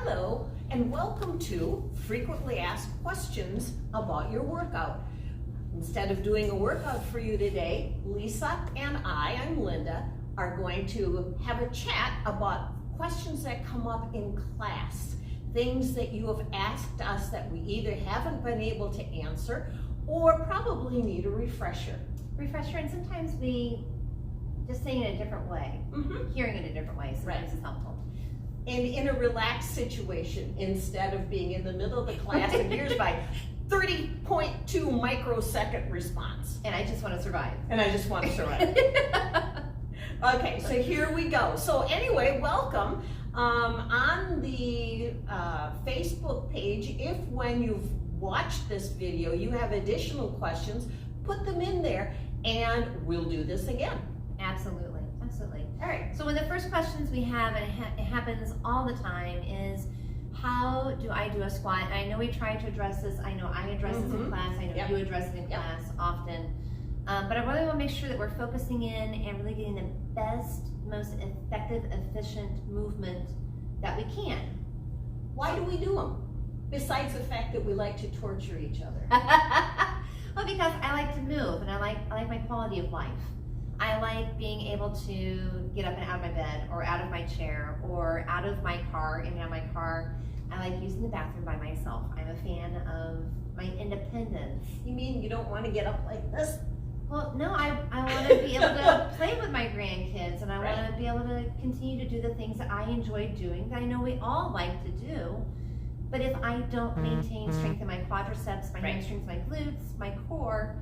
Hello and welcome to Frequently Asked Questions About Your Workout. Instead of doing a workout for you today, Lisa and I'm Linda, are going to have a chat about questions that come up in class. Things that you have asked us that we either haven't been able to answer or probably need a refresher. And sometimes we just say it in a different way, hearing it a different way, sometimes it's helpful. And in a relaxed situation, instead of being in the middle of the class and here's my 30.2 microsecond response. And I just want to survive. Okay, so here we go. So anyway, welcome. On the Facebook page, if when you've watched this video you have additional questions, put them in there and we'll do this again. Absolutely. All right. So one of the first questions we have, and it happens all the time, is how do I do a squat? And I know we try to address this. I know I address this in class. I know you address it in class often. But I really want to make sure that we're focusing in and really getting the best, most effective, efficient movement that we can. Why do we do them? Besides the fact that we like to torture each other. Well, because I like to move and I like my quality of life. I like being able to get up and out of my bed or out of my chair or out of my car, in and out of my car. I like using the bathroom by myself. I'm a fan of my independence. You mean you don't want to get up like this? Well, no, I want to be able to play with my grandkids, and I want to be able to continue to do the things that I enjoy doing, that I know we all like to do. But if I don't maintain strength in my quadriceps, my hamstrings, my glutes, my core,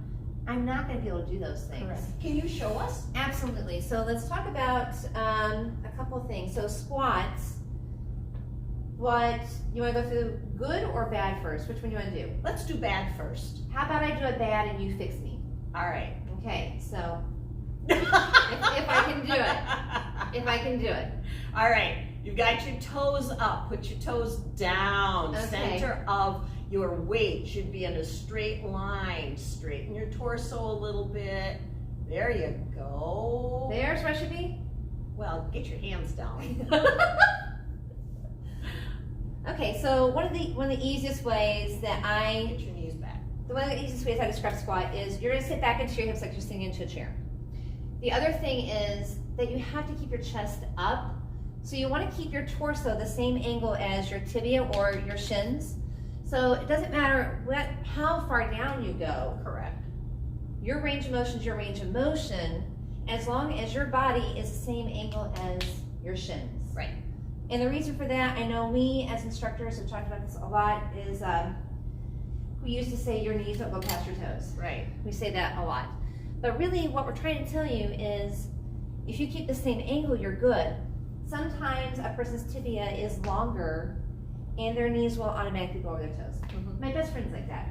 I'm not going to be able to do those things. Correct. Can you show us? Absolutely. So let's talk about a couple of things. So squats, what, you want to go through good or bad first? Which one do you want to do? Let's do bad first. How about I do a bad and you fix me? All right. Okay, so if I can do it. If I can do it. All right. You've got your toes up. Put your toes down. Okay. Center of your weight should be in a straight line. Straighten your torso a little bit. There you go. There's where I should be? Well, get your hands down. Okay, so one of the easiest ways that Get your knees back. one of the easiest ways I describe squat is you're going to sit back into your hips like you're sitting into a chair. The other thing is that you have to keep your chest up. So you want to keep your torso the same angle as your tibia or your shins. So it doesn't matter how far down you go. Correct. Your range of motion is your range of motion, as long as your body is the same angle as your shins. Right. And the reason for that, I know we as instructors have talked about this a lot, is we used to say your knees don't go past your toes. Right. We say that a lot. But really what we're trying to tell you is if you keep the same angle, you're good. Sometimes a person's tibia is longer and their knees will automatically go over their toes. My best friend's like that.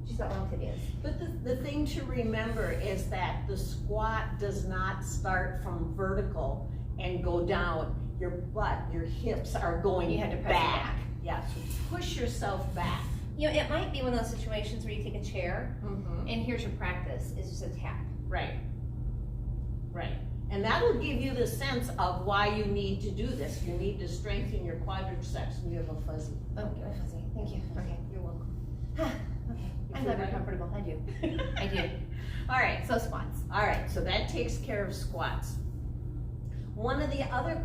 She's got long tibias. But the thing to remember is that the squat does not start from vertical and go down. Your butt, your hips are going You have to press it back. Yeah, so push yourself back. You know, it might be one of those situations where you take a chair and here's your practice, is just a tap. Right. And that'll give you the sense of why you need to do this. You need to strengthen your quadriceps. And you have a fuzzy. Oh, you're fuzzy. Thank you. Okay. You're welcome. Okay. I'm glad we're comfortable. I do. I do. All right. So squats. All right. So that takes care of squats. One of the another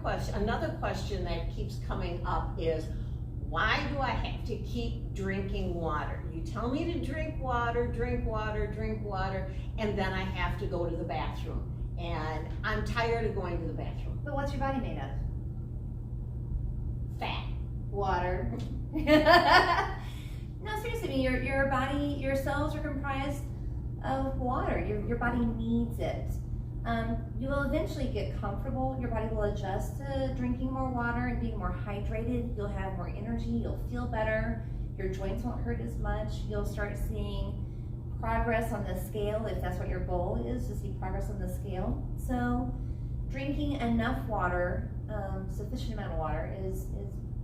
question that keeps coming up is, why do I have to keep drinking water? You tell me to drink water, and then I have to go to the bathroom. And I'm tired of going to the bathroom. But what's your body made of? Fat. Water. No, seriously, I mean, your body, your cells are comprised of water. Your body needs it. You will eventually get comfortable. Your body will adjust to drinking more water and being more hydrated. You'll have more energy. You'll feel better. Your joints won't hurt as much. You'll start seeing progress on the scale, if that's what your goal is, to see progress on the scale. So drinking enough water, sufficient amount of water is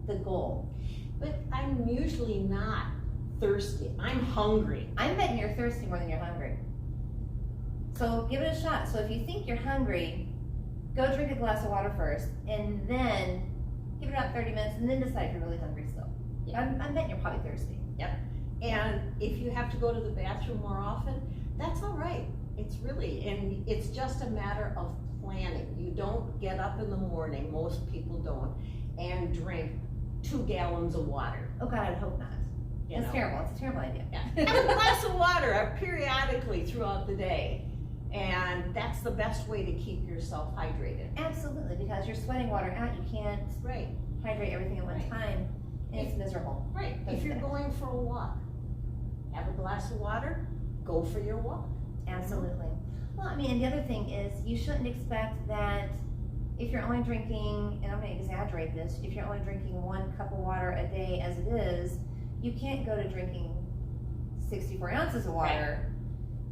the goal. But I'm usually not thirsty. I'm hungry. I'm betting you're thirsty more than you're hungry. So give it a shot. So if you think you're hungry, go drink a glass of water first, and then give it about 30 minutes, and then decide if you're really hungry still. I'm betting you're probably thirsty. And if you have to go to the bathroom more often, that's all right. It's really, and it's just a matter of planning. You don't get up in the morning, most people don't, and drink 2 gallons of water. Oh God, I would hope not. You It's know? terrible. It's a terrible idea. Yeah. Have a glass of water periodically throughout the day. And that's the best way to keep yourself hydrated. Absolutely, because you're sweating water out. You can't Right, hydrate everything at one Right. time, and it's miserable. right. If That's you're it. going for a walk, have a glass of water, go for your walk. Absolutely. Well, I mean, and the other thing is you shouldn't expect that if you're only drinking, and I'm going to exaggerate this, if you're only drinking 1 cup of water a day as it is, you can't go to drinking 64 ounces of water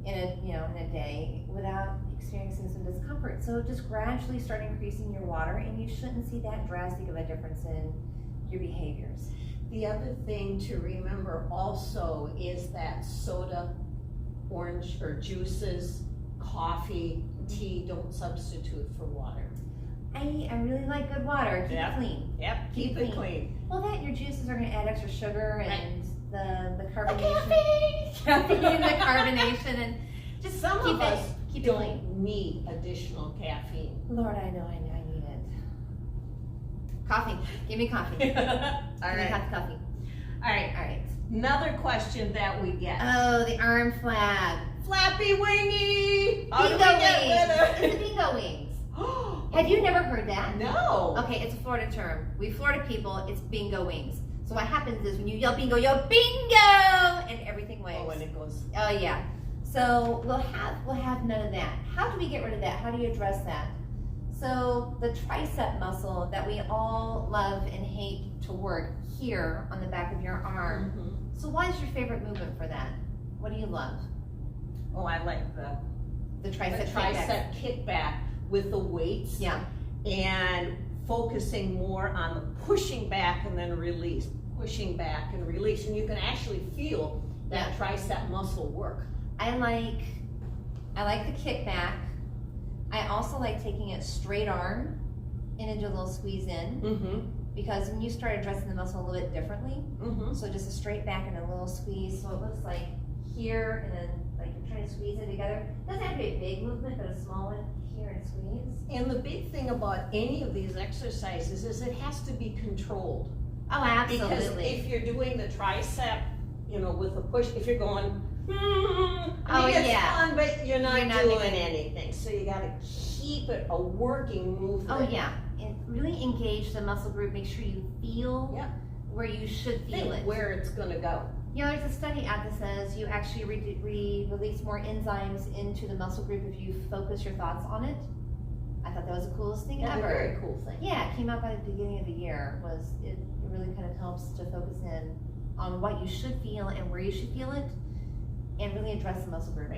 in a day without experiencing some discomfort. So just gradually start increasing your water, and you shouldn't see that drastic of a difference in your behaviors. The other thing to remember also is that soda, orange or juices, coffee, tea don't substitute for water. I really like good water. Keep Yeah. it clean. Yep, keep Keep it it clean. Well, that your juices are going to add extra sugar and the carbonation. Caffeine! The carbonation, and just Some keep of it, us keep it clean. don't need additional caffeine. Lord, I know, I need it. Coffee. Give me coffee. Give All me right, hot coffee. all right. All right. Another question that we get. Oh, the arm flag. Flappy wingy! How do we Bingo get wings. rid It's the bingo wings. Have you never heard that? No. Okay, it's a Florida term. We Florida people, it's bingo wings. So what happens is when you yell bingo, bingo, and everything waves. Oh, and it goes. Oh yeah. So we'll have none of that. How do we get rid of that? How do you address that? So the tricep muscle that we all love and hate to work here on the back of your arm. Mhm. So what is your favorite movement for that? What do you love? Oh, I like the Tricep kickbacks. tricep kickback with the weights. Yeah. And focusing more on the pushing back and then release, pushing back and release, and you can actually feel that tricep muscle work. I like the kickback. I also like taking it straight arm and do a little squeeze in, Mm-hmm. because when you start addressing the muscle a little bit differently, Mm-hmm. so just a straight back and a little squeeze, so it looks like here and then like you're trying to squeeze it together. It doesn't have to be a big movement, but a small one here and squeeze. And the big thing about any of these exercises is it has to be controlled. Oh, Because absolutely. if you're doing the tricep, with a push, if you're going, Oh, it's yeah. fun, but you're not You're not doing making- anything. So you gotta keep it a working movement. Oh yeah, and really engage the muscle group. Make sure you feel Yeah. where you should feel Think it. where it's gonna go. There's a study out that says you actually release more enzymes into the muscle group if you focus your thoughts on it. I thought that was the coolest thing That's a ever. very cool thing. Yeah, it came out by the beginning of the year. It really kind of helps to focus in on what you should feel and where you should feel it, and really address the muscle group.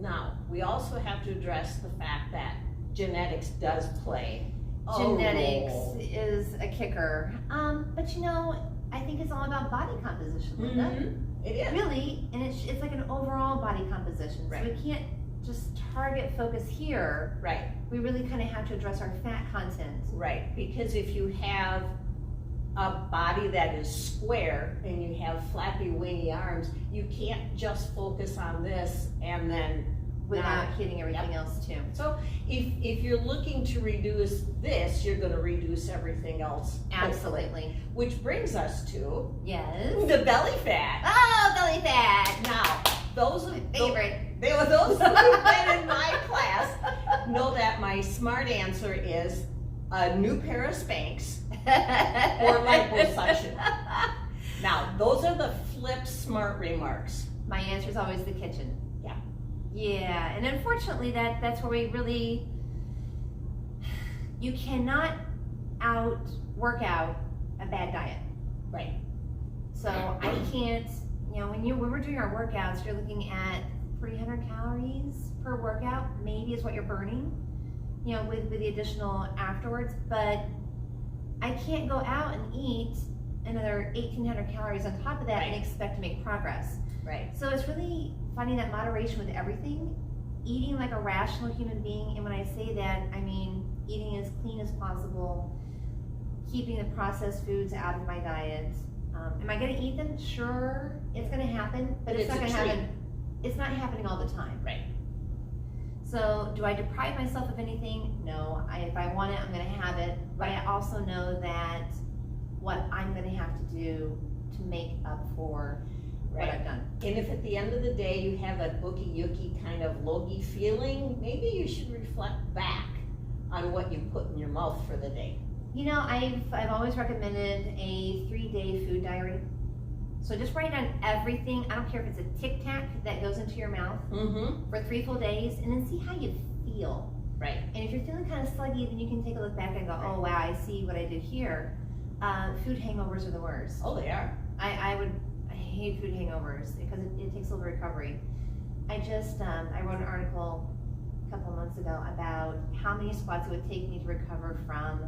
Now, we also have to address the fact that genetics does play a Genetics role. is a kicker, but I think it's all about body composition, Linda. Mhm. It is. Really, and it's like an overall body composition. Right. So we can't just target focus here. Right, We really kind of have to address our fat content. right. Because if you have a body that is square and you have flappy wingy arms, you can't just focus on this and then Without not. hitting everything else too. So if you're looking to reduce this, you're gonna reduce everything else. hopefully. Absolutely. Which brings us to Yes. the belly fat. Oh, belly fat. Now, those My of favorite. those who've been in my class know that my smart answer is a new pair of Spanx or liposuction. Now, those are the flip smart remarks. My answer is always the kitchen. Yeah. Yeah, and unfortunately, that's where we really. You cannot work out a bad diet. Right. So I can't. When we're doing our workouts, you're looking at 300 calories per workout, maybe is what you're burning. With the additional afterwards, but I can't go out and eat another 1,800 calories on top of that and Right. expect to make progress. Right. So it's really finding that moderation with everything, eating like a rational human being, and when I say that, I mean eating as clean as possible, keeping the processed foods out of my diet. Am I going to eat them? Sure, it's going to happen, but it's not going to happen. It's not happening all the time. Right. So, do I deprive myself of anything? No. If I want it, I'm going to have it. But I also know that what I'm going to have to do to make up for what I've done. And if at the end of the day you have that bookie-yookie kind of logy feeling, maybe you should reflect back on what you put in your mouth for the day. You know, I've always recommended a 3-day food diary. So just write down everything. I don't care if it's a Tic Tac that goes into your mouth for 3 full days, and then see how you feel. Right. And if you're feeling kind of sluggy, then you can take a look back and go, oh wow, I see what I did here. Food hangovers are the worst. Oh, they are. I hate food hangovers because it takes a little recovery. I wrote an article a couple months ago about how many squats it would take me to recover from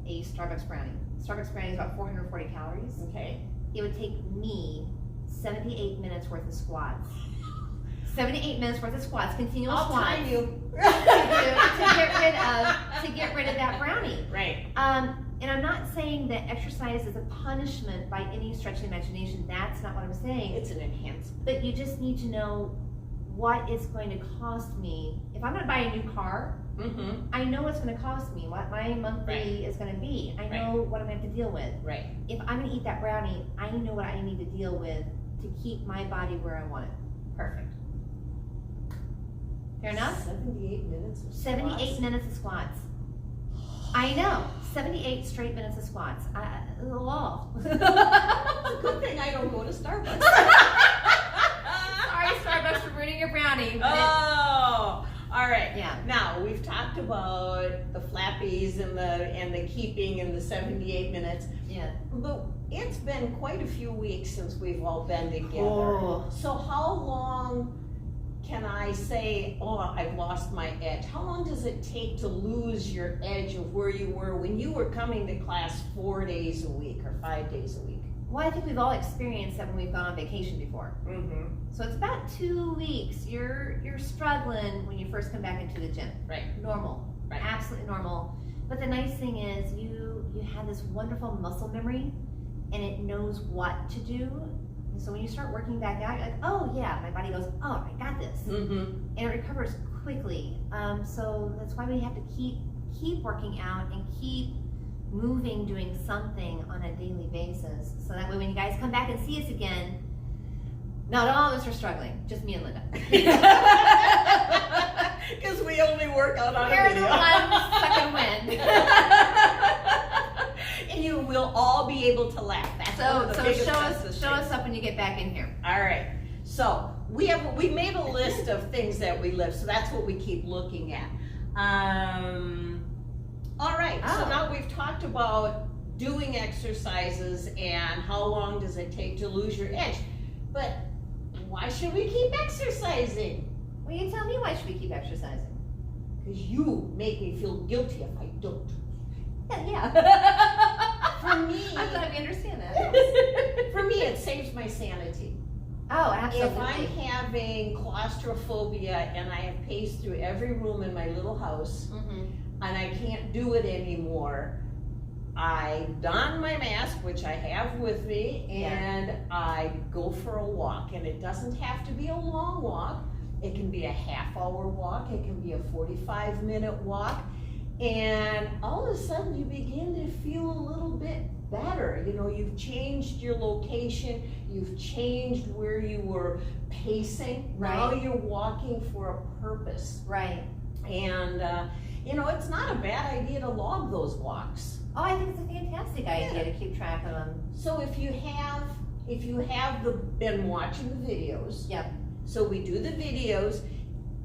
a Starbucks brownie. Starbucks brownie is about 440 calories. Okay. It would take me 78 minutes worth of squats. 78 minutes worth of squats, continuous I'll squats. time you. to get rid of that brownie. Right. And I'm not saying that exercise is a punishment by any stretch of the imagination. That's not what I'm saying. It's an enhancement. But you just need to know what it's going to cost me. If I'm going to buy a new car, I know what's going to cost me, what my monthly is going to be. I know what I'm going to have to deal with. Right. If I'm going to eat that brownie, I know what I need to deal with to keep my body where I want it. Perfect. Fair enough? 78 minutes of squats. 78 minutes of squats. I know. 78 straight minutes of squats. Lol. It's a good thing I don't go to Starbucks. Sorry, Starbucks, for ruining your brownie. Oh, all right. Yeah. Now we've talked about the flappies and the keeping and the 78 minutes. Yeah. But it's been quite a few weeks since we've all been together. Oh. So how long can I say, oh, I've lost my edge? How long does it take to lose your edge of where you were when you were coming to class 4 days a week or 5 days a week? Well, I think we've all experienced that when we've gone on vacation before. Mm-hmm. So it's about 2 weeks. You're struggling when you first come back into the gym. Right. Normal. Right. Absolutely normal. But the nice thing is you have this wonderful muscle memory, and it knows what to do. And so when you start working back out, you're like, oh yeah, my body goes, oh, I got this. Mm-hmm. And it recovers quickly. So that's why we have to keep working out and keep moving, doing something on a daily basis. So that way when you guys come back and see us again, not all of us are struggling, just me and Linda. Because we only work out on We're a video. the ones sucking wind. And you will all be able to laugh. That's one of the So biggest show sensations. us up when you get back in here. All right. So we made a list of things that we live. So that's what we keep looking at. All right. So now we've talked about doing exercises and how long does it take to lose your edge. But why should we keep exercising? Well, you tell me, why should we keep exercising? Because you make me feel guilty if I don't. Yeah. For me, I'm glad we understand that. for me, it saves my sanity. Oh, absolutely. If I'm having claustrophobia and I have paced through every room in my little house and I can't do it anymore, I don my mask, which I have with me, and I go for a walk. And it doesn't have to be a long walk. It can be a half-hour walk. It can be a 45-minute walk. And all of a sudden you begin to feel a little bit better. You know, you've changed your location, you've changed where you were pacing. Right. Now you're walking for a purpose. Right. And, you know, it's not a bad idea to log those walks. Oh, I think it's a fantastic idea to keep track of them. So if you have been watching the videos, so we do the videos,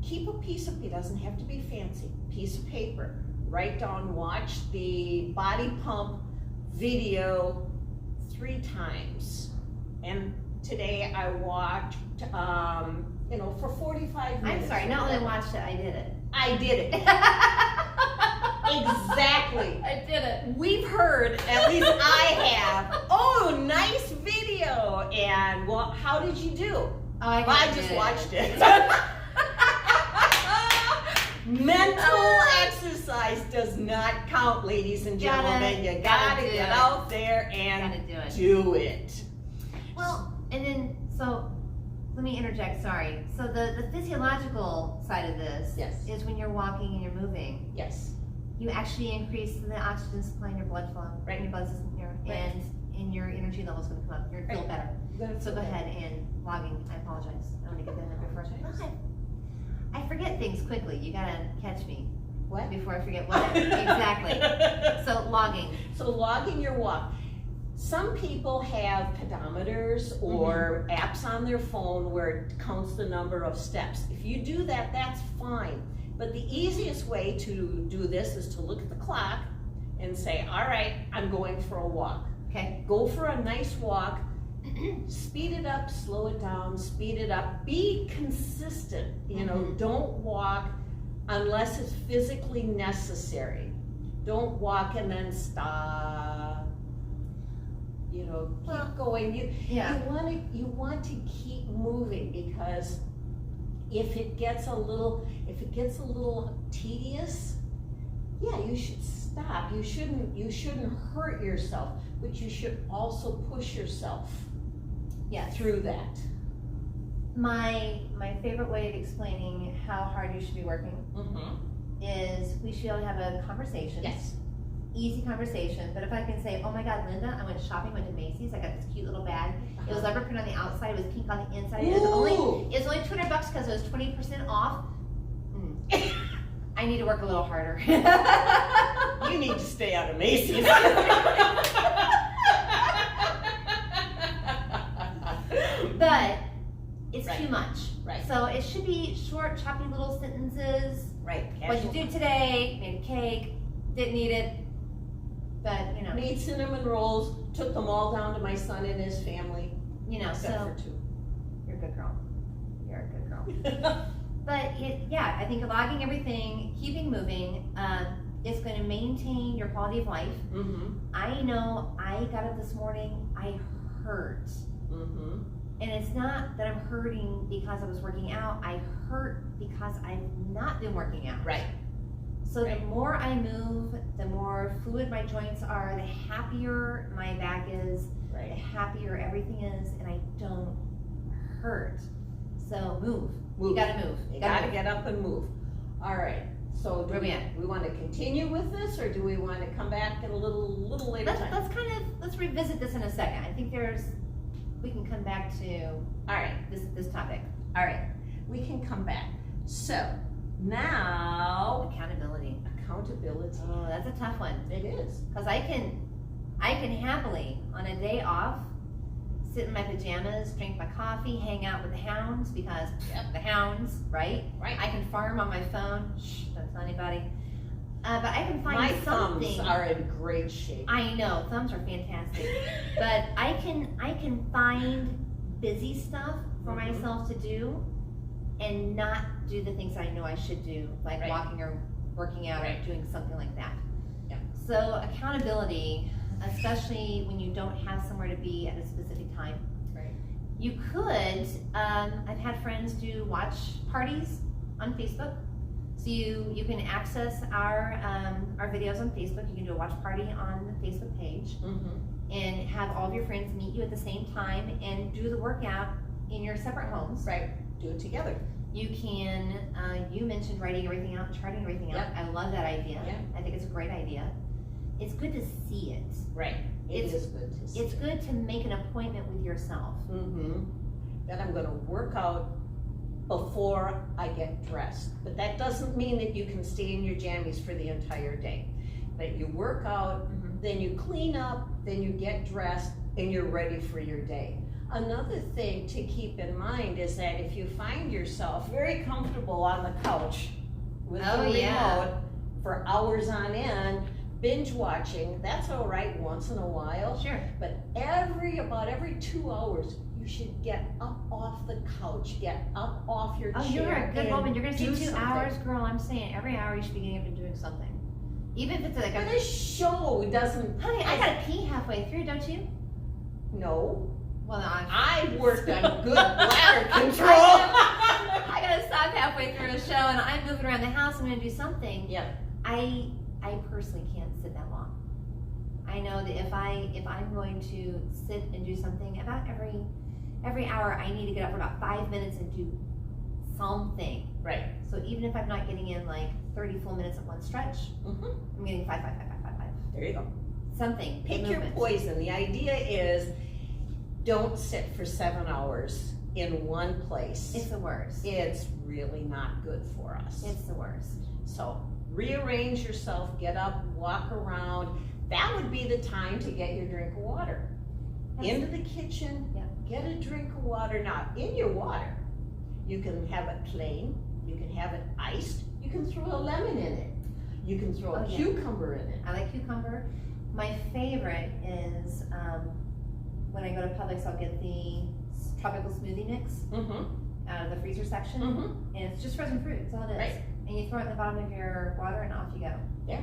keep a piece of, it doesn't have to be fancy, piece of paper. Write down, watch the body pump video 3 times. And today I watched, you know, for 45 minutes. I'm sorry, not only watched it, I did it. I did it. Exactly. I did it. We've heard, at least I have, oh, nice video. And, well, how did you do? Oh, I just watched it. Mental exercise. exercise does not count, ladies and Gotta- gentlemen. You gotta gotta do get it. out there and Gotta do it. do it. Well, and then, so, let me interject, sorry. So the physiological side of this Yes. is when you're walking and you're moving, Yes. you actually increase the oxygen supply in your blood flow, Right. in your blood system here, Right. and your energy level's gonna come up, you're gonna feel Right. better. So go ahead and logging, I apologize, I want to get that in there before. I forget things quickly, you gotta catch me What? before I forget what, exactly. So logging, So logging your walk. Some people have pedometers or apps on their phone where it counts the number of steps. If you do that, that's fine. But the easiest way to do this is to look at the clock and say, all right, I'm going for a walk. okay, Go for a nice walk. Speed it up, slow it down, speed it up. Be consistent. You know, don't walk unless it's physically necessary. Don't walk and then stop. You know, keep going. yeah, You want to keep moving, because if it gets a little tedious, yeah, you should stop. You shouldn't hurt yourself, but you should also push yourself yes. through that. My favorite way of explaining how hard you should be working is we should be able to have a conversation. Yes. Easy conversation, but if I can say, oh my God, Linda, I went shopping, went to Macy's, I got this cute little bag. It was leopard print on the outside, it was pink on the inside. It was only $200 because it was 20% off. I need to work a little harder. You need to stay out of Macy's. But it's Right. too much. Right. So it should be short, choppy little sentences. Right. What'd you do today? Made a cake. Didn't eat it. But, you know. Made cinnamon rolls, took them all down to my son and his family, You know, except so for two. you're a good girl. You're a good girl. But yeah, I think logging everything, keeping moving, is going to maintain your quality of life. I know I got up this morning, I hurt. And it's not that I'm hurting because I was working out, I hurt because I've not been working out. Right. So Right. the more I move, the more fluid my joints are, the happier my back is, the Right. happier everything is, and I don't hurt. So move. Move. You gotta move. You gotta get up and move. All right. So do Where we at? we want to continue with this, or do we want to come back at a little later time? Let's revisit this in a second. I think we can come back to All right. this topic. All right. We can come back. So now Accountability. accountability. Oh, that's a tough one. It is. Because I can happily, on a day off, sit in my pajamas, drink my coffee, hang out with the hounds, because the hounds, right? Right. I can farm on my phone. Shh, don't tell anybody. But I can find My something. thumbs are in great shape. I know, thumbs are fantastic. But I can find busy stuff for myself to do and not do the things I know I should do, like Right. walking or working out Right. or doing something like that. Yeah. So accountability, especially when you don't have somewhere to be at a specific time. Right. You could, I've had friends do watch parties on Facebook. So you can access our videos on Facebook. You can do a watch party on the Facebook page and have all of your friends meet you at the same time and do the workout in your separate homes. Right. Do it together. You can, you mentioned writing everything out, charting everything out. I love that idea. Yeah. I think it's a great idea. It's good to see it. Right. It's- It is good to see. It's good to make an appointment with yourself. That I'm gonna work out before I get dressed. But that doesn't mean that you can stay in your jammies for the entire day. But you work out, then you clean up, then you get dressed, and you're ready for your day. Another thing to keep in mind is that if you find yourself very comfortable on the couch with the remote for hours on end, binge watching, that's all right once in a while. Sure. But about every 2 hours, you should get up off the couch, get up off your Oh, chair. you're a good and woman. You're gonna say do 2 something. hours, girl. I'm saying every hour you should be getting up and doing something. Even if it's like But this show doesn't. honey, I gotta pee halfway through, don't you? No, Well, no, I worked on good bladder control. I gotta stop halfway through a show and I'm moving around the house. I'm gonna do something. Yeah. I personally can't sit that long. I know that if I'm going to sit and do something about every hour, I need to get up for about 5 minutes and do something. Right. So even if I'm not getting in like 30 full minutes of one stretch, I'm getting 5. There you go. Something. Pick your movement. poison. The idea is don't sit for 7 hours in one place. It's the worst. It's really not good for us. It's the worst. So rearrange yourself, get up, walk around. That would be the time to get your drink of water. Into the kitchen, get a drink of water. Now, in your water, you can have it plain, you can have it iced, you can throw a lemon in it, you can throw a cucumber in it. I like cucumber. My favorite is when I go to Publix, I'll get the tropical smoothie mix out of the freezer section, and it's just frozen fruit. That's all it is. Right. And you throw it in the bottom of your water, and off you go. Yeah.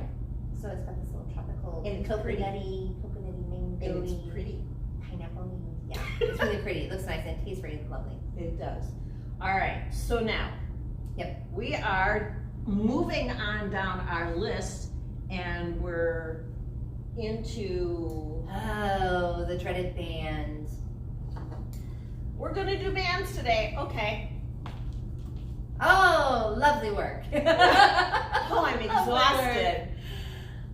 So it's got this little tropical And it's pretty. coconutty, And mango-y, it's pretty. pineapple. Yeah, it's really pretty. It looks nice and it tastes very lovely. It does. All right, so now. We are moving on down our list, and we're into. Oh, the dreaded band. We're gonna do bands today. Okay. Oh, lovely work. Oh, I'm exhausted.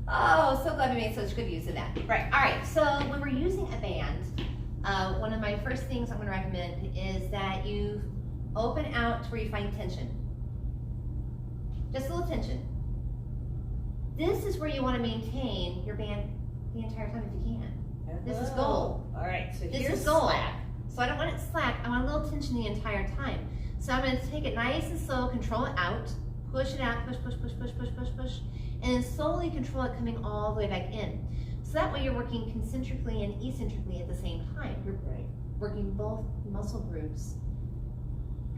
Oh, so glad we made such good use of that. Right. All right, so when we're using a band, one of my first things I'm going to recommend is that you open out to where you find tension. Just a little tension. This is where you want to maintain your band the entire time if you can. This is gold. All right, so This here's is gold. slack. So I don't want it slack. I want a little tension the entire time. So I'm going to take it nice and slow, control it out, push it out, push, push, push, push, push, push, push, and then slowly control it coming all the way back in. So that way you're working concentrically and eccentrically at the same time. You're working both muscle groups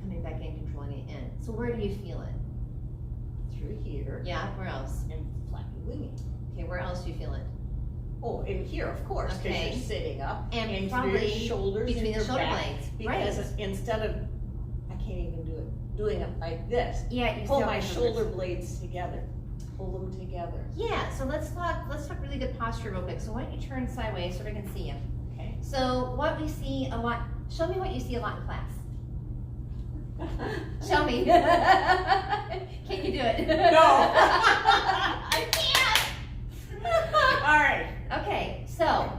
coming back in, controlling it in. So where do you feel it? Through here. Yeah, where else? And flappy winging. Okay, where else do you feel it? Oh, in here, of course, because Okay. you're sitting up. And through probably your shoulders between and the your shoulder back. blades. Because Right. instead of, I can't even do it, doing it like this. Yeah, you Pull still my have shoulder numbers. blades together. Pull them together. Yeah, so let's talk really good posture real quick. So why don't you turn sideways so we can see you? Okay. So what we see a lot, show me what you see a lot in class. Show me. Can you do it? No. I can't. All right. Okay, so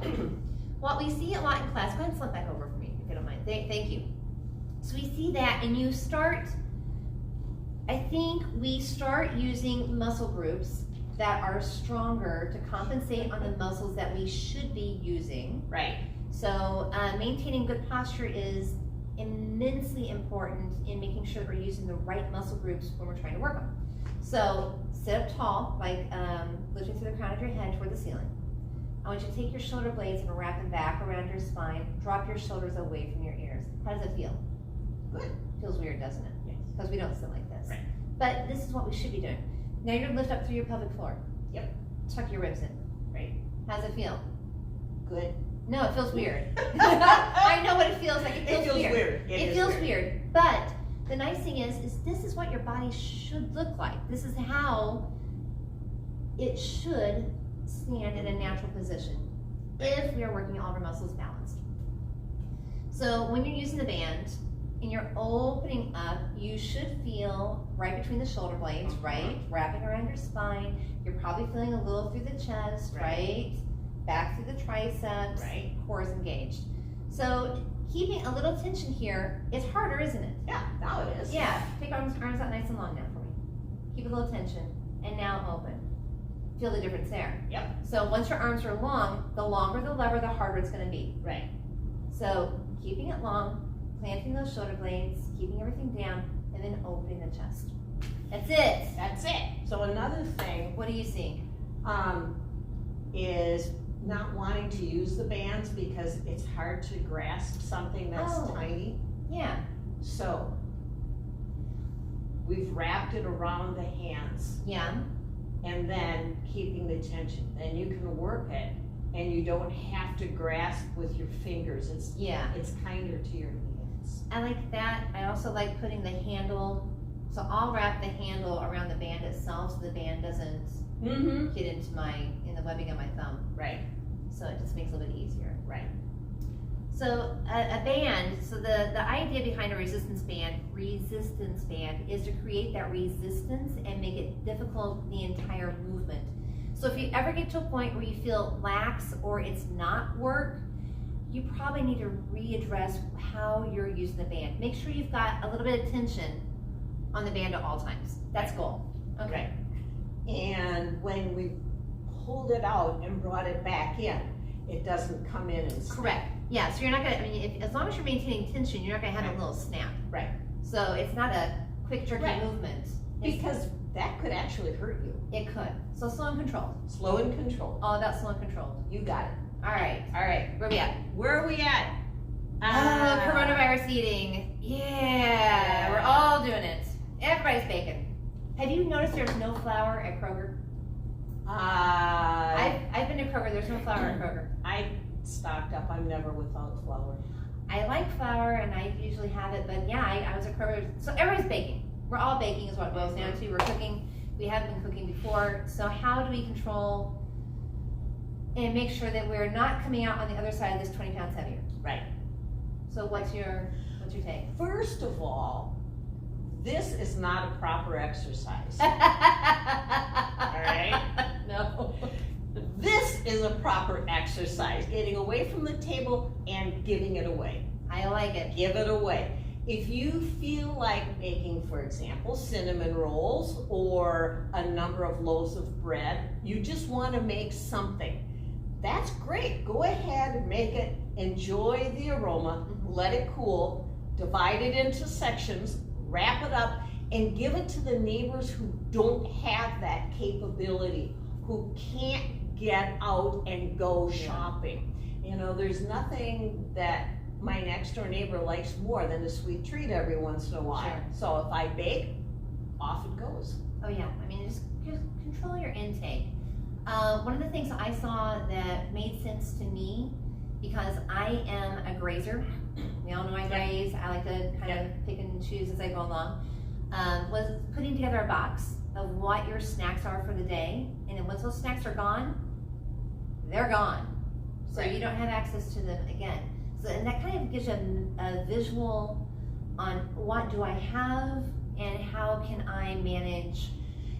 what we see a lot in class, go ahead and slip back over for me if you don't mind. Thank you. So we see that, and you start, I think we start using muscle groups that are stronger to compensate on the muscles that we should be using. Right. So maintaining good posture is immensely important in making sure that we're using the right muscle groups when we're trying to work them. So sit up tall, like lifting through the crown of your head toward the ceiling. I want you to take your shoulder blades and wrap them back around your spine. Drop your shoulders away from your ears. How does it feel? Good. Feels weird, doesn't it? Yes. Because we don't sit like this. Right. But this is what we should be doing. Now you're gonna lift up through your pelvic floor. Yep. Tuck your ribs in. Right. How does it feel? Good. No, it feels weird. I know what it feels like. It feels weird. It It feels weird. But the nice thing is this is what your body should look like. This is how it should stand in a natural position if we are working all of our muscles balanced. So when you're using the band and you're opening up, you should feel right between the shoulder blades, right? Wrapping around your spine. You're probably feeling a little through the chest, right? Back through the triceps, Right. core is engaged. So keeping a little tension here is harder, isn't it? Yeah, now it is. Yeah, take arms out nice and long now for me. Keep a little tension, and now open. Feel the difference there. Yep. So once your arms are long, the longer the lever, the harder it's gonna be. Right. So keeping it long, planting those shoulder blades, keeping everything down, and then opening the chest. That's it. That's it. So another thing What do you see? is not wanting to use the bands because it's hard to grasp something that's Oh. tiny. Yeah. So we've wrapped it around the hands Yeah. and then keeping the tension. Then you can work it and you don't have to grasp with your fingers. Yeah. It's kinder to your hands. I like that. I also like putting the handle, so I'll wrap the handle around the band itself so the band doesn't Mm-hmm. get in the webbing of my thumb. Right, So it just makes it a little bit easier. right. So a band, so the idea behind a resistance band is to create that resistance and make it difficult the entire movement. So if you ever get to a point where you feel lax or it's not work, you probably need to readdress how you're using the band. Make sure you've got a little bit of tension on the band at all times. That's goal. Okay. And when we pulled it out and brought it back in, it doesn't come in and snap. Correct. Yeah, so you're not gonna, as long as you're maintaining tension, you're not gonna have a little snap. Right. So it's not a quick jerky Right. movement. Because that could actually hurt you. It could. So slow and controlled. Slow and controlled. All about slow and controlled. You got it. All right. All right. Where we at? Where are we at? Coronavirus eating. Yeah, we're all doing it. Everybody's baking. Have you noticed there's no flour at Kroger? I've been to Kroger. There's no flour at Kroger. I stocked up. I'm never without flour. I like flour and I usually have it, but yeah, I was at Kroger. So everybody's baking. We're all baking is what it boils down to. We're cooking. We haven't been cooking before. So how do we control and make sure that we're not coming out on the other side of this 20 pounds heavier? Right. So what's your take? First of all, this is not a proper exercise. All right. No. This is a proper exercise. Getting away from the table and giving it away. I like it. Give it away. If you feel like making, for example, cinnamon rolls or a number of loaves of bread, you just want to make something. That's great. Go ahead and make it. Enjoy the aroma. Let it cool. Divide it into sections. Wrap it up and give it to the neighbors who don't have that capability, who can't get out and go shopping. You know, there's nothing that my next door neighbor likes more than a sweet treat every once in a while. Sure. So if I bake, off it goes. Oh yeah, I mean, just control your intake. One of the things I saw that made sense to me, because I am a grazer, we all know I graze, I like to kind of pick and choose as I go along, was putting together a box of what your snacks are for the day, and then once those snacks are gone, they're gone. So you don't have access to them again. So, and that kind of gives you a visual on what do I have and how can I manage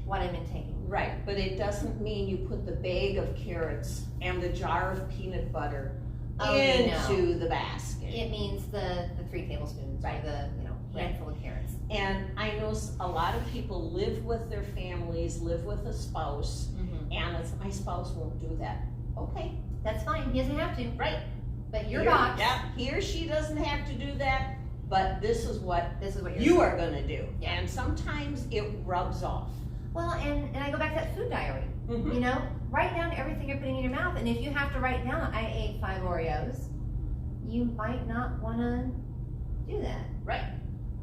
what I'm intaking. Right, but it doesn't mean you put the bag of carrots and the jar of peanut butter into the basket. It means the 3 tablespoons or the handful of carrots. And I know a lot of people live with their families, live with a spouse, and it's, my spouse won't do that. Okay. That's fine, he doesn't have to. Right. But your box. Yeah, he or she doesn't have to do that, but this is what you're you are gonna do. Yeah. And sometimes it rubs off. Well, and I go back to that food diary. You know, write down everything you're putting in your mouth, and if you have to write down, I ate 5 Oreos, you might not wanna do that. Right.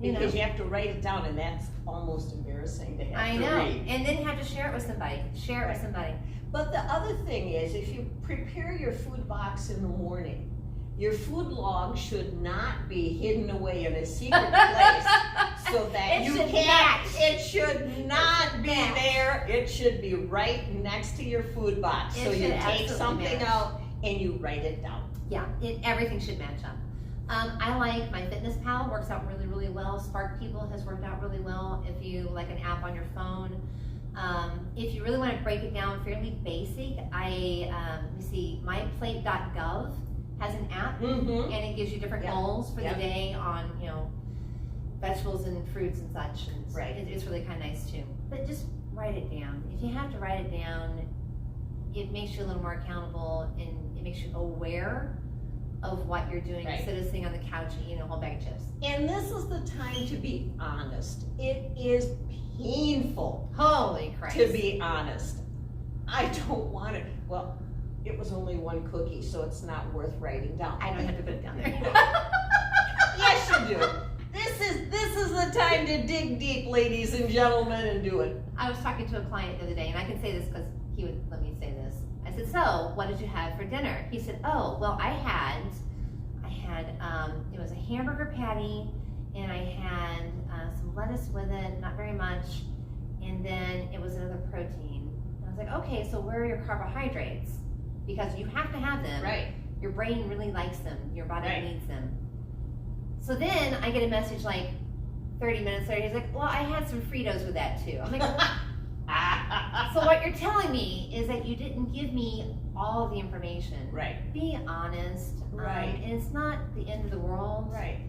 Because you have to write it down, and that's almost embarrassing to have to read. And then you have to share it with somebody. Share it with somebody. But the other thing is, if you prepare your food box in the morning, your food log should not be hidden away in a secret place so that you can't. It should not be there. It should be right next to your food box. So you take something out and you write it down. Yeah, everything should match up. I like my Fitness Pal, works out really, really well. Spark People has worked out really well if you like an app on your phone. If you really want to break it down fairly basic, let me see, myplate.gov has an app, and it gives you different goals for the day on, vegetables and fruits and such. And it's really kind of nice too. But just write it down. If you have to write it down, it makes you a little more accountable and it makes you aware of what you're doing instead of sitting on the couch and eating a whole bag of chips. And this is the time to be honest. It is painful. Holy Christ. To be honest. I don't want it. Well, it was only 1 cookie, so it's not worth writing down. I don't have to put it down there. Yes, you do. This is the time to dig deep, ladies and gentlemen, and do it. I was talking to a client the other day, and I can say this because he would let me say this. I said, so, what did you have for dinner? He said, oh, well, I had, it was a hamburger patty, and I had some lettuce with it, not very much, and then it was another protein. I was like, okay, so where are your carbohydrates? Because you have to have them. Right. Your brain really likes them. Your body Right. needs them. So then I get a message like 30 minutes later. He's like, well, I had some Fritos with that too. I'm like, so what you're telling me is that you didn't give me all the information. Right. Be honest. Right. And it's not the end of the world. Right.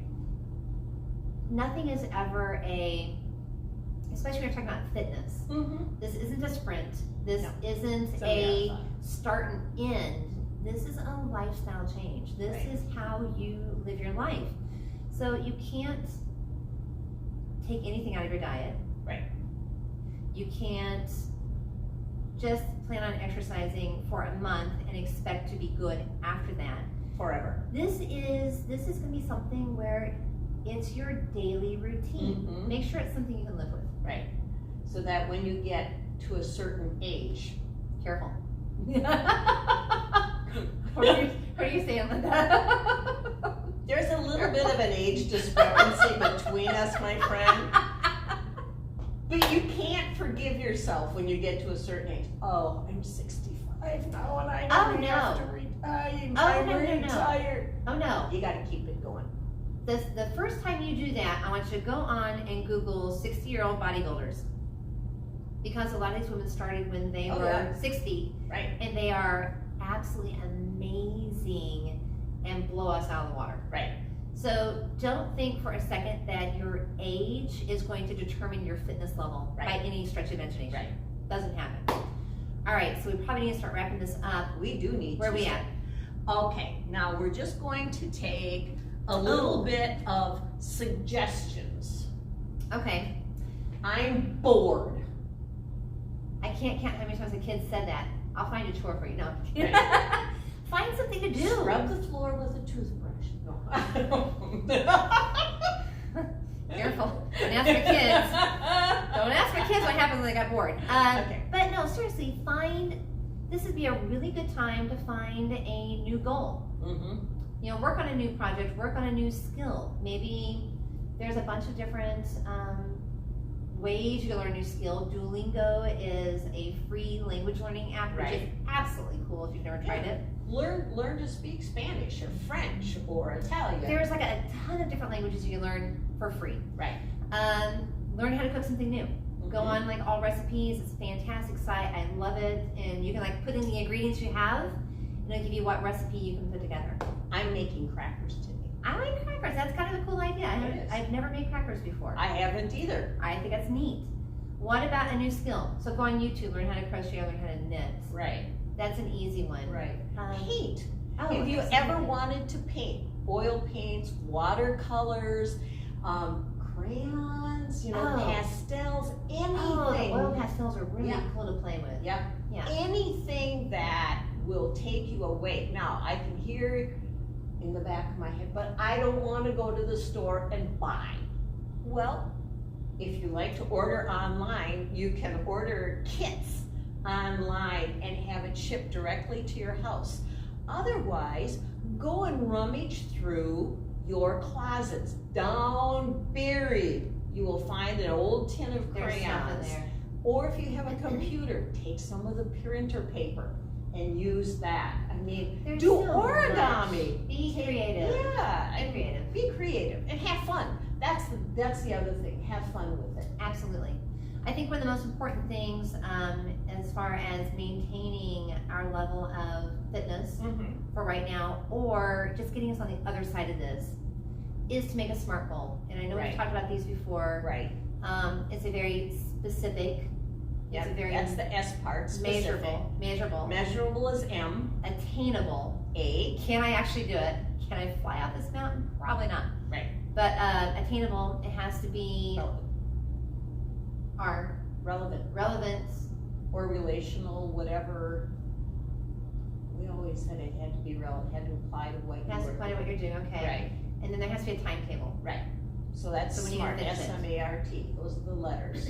Nothing is ever especially when you're talking about fitness. Mm-hmm. This isn't a sprint. This No. isn't It's a marathon. start and end. This is a lifestyle change. This Right. is how you live your life. So you can't take anything out of your diet. Right. You can't just plan on exercising for a month and expect to be good after that. Forever. This is going to be something where it's your daily routine. Mhm. Make sure it's something you can live with. Right. So that when you get to a certain age, Careful. What are you saying, Linda? there's a little bit of an age discrepancy between us, my friend. But you can't forgive yourself when you get to a certain age. Oh, I'm 65 now and I Oh, don't no. have to retire. Oh, I'm no. retired. Oh no. You got to keep it going. The first time you do that, I want you to go on and Google 60-year-old bodybuilders. Because a lot of these women started when they Oh, were yeah. 60, Right. and they are absolutely amazing and blow us out of the water. Right. So don't think for a second that your age is going to determine your fitness level by Right. any stretch of imagination. Right. Doesn't happen. All right, so we probably need to start wrapping this up. We do need Where to. are we at? Okay, now we're just going to take a little bit of suggestions. Okay, I'm bored. I can't count how many times a kid said that. I'll find a chore for you. No. Right. Find something to do. Scrub the floor with a toothbrush. No. Careful. Don't ask for kids. Don't ask for kids what happens when they got bored. Okay. But no, seriously, this would be a really good time to find a new goal. Mm-hmm. You know, work on a new project, work on a new skill. Maybe there's a bunch of different ways you can learn a new skill. Duolingo is a free language learning app, which is Right. absolutely cool if you've never tried it. Learn to speak Spanish or French or Italian. There's like a ton of different languages you can learn for free. Right. Learn how to cook something new. Go Mhm. on like All Recipes. It's a fantastic site. I love it. And you can like put in the ingredients you have, and it'll give you what recipe you can put together. I'm making crackers today. I like crackers. That's kind of a cool idea. It is. I've never made crackers before. I haven't either. I think that's neat. What about a new skill? So go on YouTube, learn how to crochet, learn how to knit. Right. That's an easy one. Right. Paint. Oh, If you that's ever good. wanted to paint, oil paints, watercolors, crayons, Oh. pastels, anything. Oh, the oil pastels are really Yeah. cool to play with. Yep. Yeah. Anything that will take you away. Now, I can hear in the back of my head, but I don't want to go to the store and buy. Well, if you like to order online, you can order kits online and have it shipped directly to your house. Otherwise, go and rummage through your closets. Down buried, you will find an old tin of There's stuff in crayons. there. Or if you have a computer, take some of the printer paper and use that. I mean, There's do so origami. much. Be creative. Yeah, Be and creative. be creative and have fun. That's the other thing. Have fun with it. Absolutely. I think one of the most important things as far as maintaining our level of fitness for right now, or just getting us on the other side of this, is to make a SMART goal. And I know Right. we've talked about these before. Right. It's a very specific, it's a Yep, very that's the S part. Specific. measurable, Measurable is M. attainable. A. Can I actually do it? Can I fly out this mountain? Probably not. Right. But attainable, it has to be our Relevant. relevance. Or relational, whatever. We always said it had to be relevant, had to apply to what you It has to were apply to what doing. you're doing, okay? Right. And then there has to be a timetable. So that's So when you SMART. finish it. S-M-A-R-T. Those are the letters.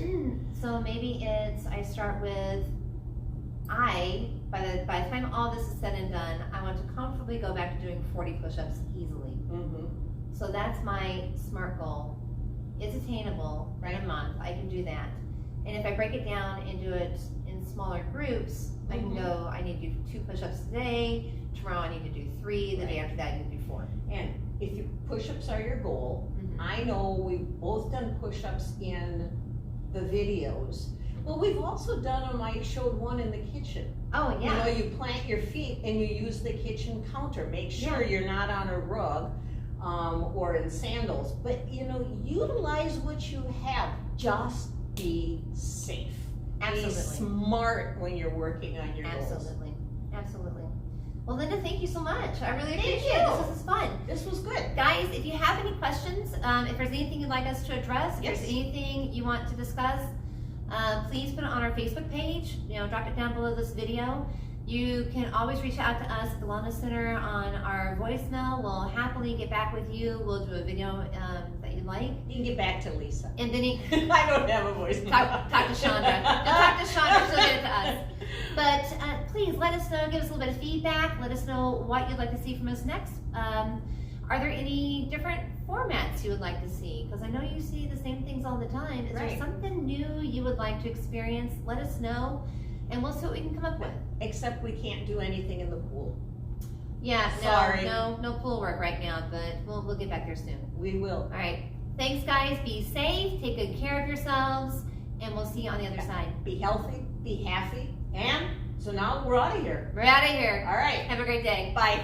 So maybe I start with by the time all this is said and done, I want to comfortably go back to doing 40 push-ups easily. Mm-hmm. So that's my SMART goal. It's attainable in a month. I can do that. And if I break it down and do it in in smaller groups, I can go, I need to do 2 push-ups today, tomorrow I need to do 3, the day after that I need to do 4. And if you, push-ups are your goal, I know we've both done push-ups in the videos, but we've also done them, I showed one in the kitchen. Oh yeah. You know, you plant your feet and you use the kitchen counter. Make sure you're not on a rug or in sandals, but you know, utilize what you have. Just be safe. Absolutely. Be smart when you're working on your goals. Absolutely. Absolutely. Well, Linda, thank you so much. I really Thank appreciate it. you. This is fun. This was good. Guys, if you have any questions, if there's anything you'd like us to address, if Yes. there's anything you want to discuss, please put it on our Facebook page. You know, drop it down below this video. You can always reach out to us at the Wellness Center on our voicemail. We'll happily get back with you. We'll do a video that you like. You can get back to Lisa. And then I don't have a voice. talk to Chandra. Talk to Chandra, she'll get it to us. But please let us know, give us a little bit of feedback. Let us know what you'd like to see from us next. Are there any different formats you would like to see? Because I know you see the same things all the time. Is there Right. something new you would like to experience? Let us know, and we'll see what we can come up with. Except we can't do anything in the pool. Yeah, Sorry. no pool work right now, but we'll get back there soon. We will. All right. Thanks, guys. Be safe. Take good care of yourselves, and we'll see you on the other side. Be healthy, be happy, and so now we're out of here. We're out of here. All right. Have a great day. Bye.